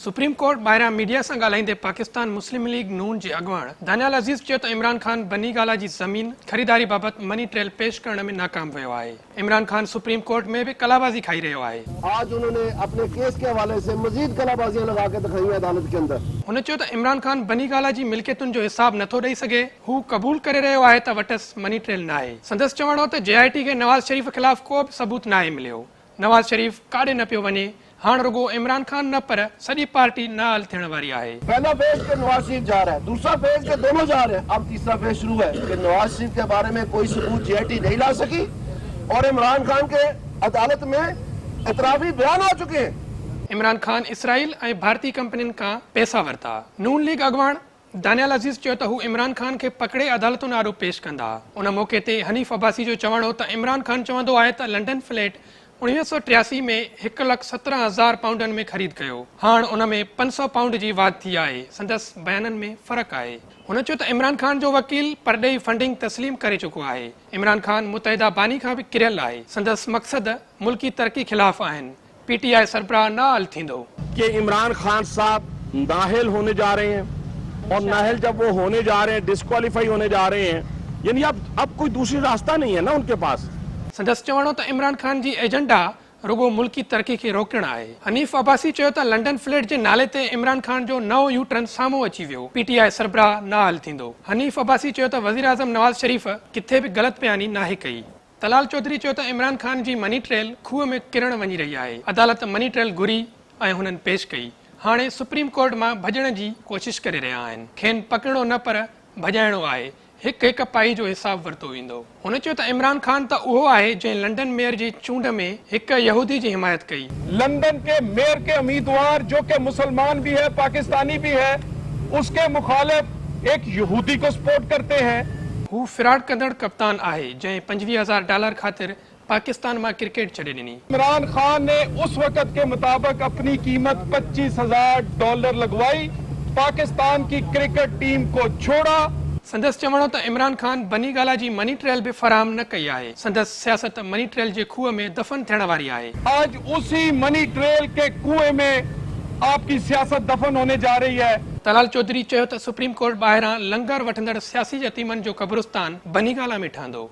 Supreme court ॿाहिरां media सां ॻाल्हाईंदे पाकिस्तान मुस्लिम लीग नून जे अॻुवाण दानियाल अज़ीज़ चयो त इमरान खान बनी गाला जी ज़मीन ख़रीदारी बाबति मनी ट्रेल पेश करण में नाकाम वियो आहे। इमरान खान सुप्रीम कोर्ट में भी कलाबाजी खाई रहियो आहे। आज उन्होंने अपने केस के हवाले से मजीद कलाबाजियां लगा के दिखाई अदालत के अंदर। हुन चयो त इमरान खान बनी गाला जी मिल्कियतुनि जो हिसाब नथो ॾेई सघे। हू क़बूल करे रहियो आहे त वटसि मनी ट्रेल न आहे। संदसि चवण हो त JIT खे नवाज़ शरीफ़ ख़िलाफ़ को बि सबूत न आहे मिलियो। नवाज़ शरीफ़ काॾे न पियो वञे। हाँ रुगो इमरान खान न पर सॼी पार्टी नाल थियण वारी आहे। पहला फेज के नवाज शरीफ जा रहा है, दूसरा फेज के दोनों जा रहे हैं। अब तीसरा फेज शुरू है कि नवाज शरीफ के बारे में कोई सबूत JIT नहीं ला सकी और इमरान खान के अदालत में एतराफी बयान आ चुके हैं। इमरान खान इसराइल ऐं भारतीय कंपनियुनि खां पैसा वरिता। नून लीग अॻुवाण दानियाल अज़ीज़ चयो त हू इमरान खान खे पकड़े अदालतुनि आरोप पेश कंदा। उन मौक़े ते हनीफ़ अब्बासी जो चवण हो त इमरान खान चवंदो आहे त लंडन फ्लैट 1983 में 1,17,000 पाउंडनि में ख़रीद कयो। हाणे उन में 500 पाउंड जी वाध थी आहे। संदसि बयाननि में फ़र्क़ु आहे। हुन चयो त इमरान खान जो वकील परॾेही फंडिंग तस्लीम करे चुको आहे। इमरान खान मुतहिदा बानी खां बि किरियल आहे। संदसि मक़सद मुल्की तरक़ी ख़िलाफ़ आहिनि। PTI सरबराह नाअहल थींदो कि इमरान खान साहब नाअहल होने जा रहे हैं और नाअहल जब वो होने जा रहे हैं, डिस्क्वालीफाई होने जा रहे हैं, यानी अब कोई दूसरी रास्ता नहीं है ना उनके पास। संदसि चवणो त इमरान खान जी एजेंडा रुगो मुल्की तरक़ी खे रोकणु आहे। हनीफ़ अब्बासी चयो त लंडन फ्लैट जे नाले ते इमरान खान जो नओं U-टर्न साम्हूं अची वियो। PTI सरबराह नाअहल थींदो। हनीफ़ अब्बासी चयो त वज़ीर आज़म नवाज़ शरीफ़ किथे बि ग़लति बयानी नाहे कई। तलाल चौधरी चयो त इमरान खान जी मनी ट्रेल खूह में किरण वञी रही आहे। अदालत मनी ट्रेल घुरी ऐं हुननि पेश कई। हाणे सुप्रीम कोर्ट मां भॼण जी कोशिशि करे रहिया आहिनि। खेनि पकड़णो न पर भॼाइणो आहे। हिकु हिकु पाई जो हिसाब वरितो वेंदो। हुन चयो त इमरान खान त उहो आहे जंहिं लंडन मेयर जी चूंड में हिकु यहूदी जी हिमायत कई। लंदन के मेयर के उम्मीदवार जो कि मुसलमान भी है, पाकिस्तानी भी है, उसके मुखालिफ एक यहूदी को सपोर्ट करते हैं। हू फिराड कंदड़ कप्तान आहे जंहिं $25,000 ख़ातिर पाकिस्तान मां क्रिकेट छॾे ॾिनी। इमरान खान ने उस वक्त के मुताबिक अपनी कीमत $25,000 लगवाई, पाकिस्तान की क्रिकेट टीम को छोड़ा। संदसि चवणो त इमरान खान बनी गाला जी मनी ट्रेल बि फराहम न कई आहे। संदसि सियासत मनी ट्रेल जे खूह में दफ़न थियण वारी आहे। आज उसी मनी ट्रेल के कुएं में आपकी सियासत दफन होने जा रही है। तलाल चौधरी चयो त सुप्रीम कोर्ट ॿाहिरां लंगर वठंदड़ सियासी यतीमनि जो क़ब्रिस्तान बनी गाला में ठहंदो।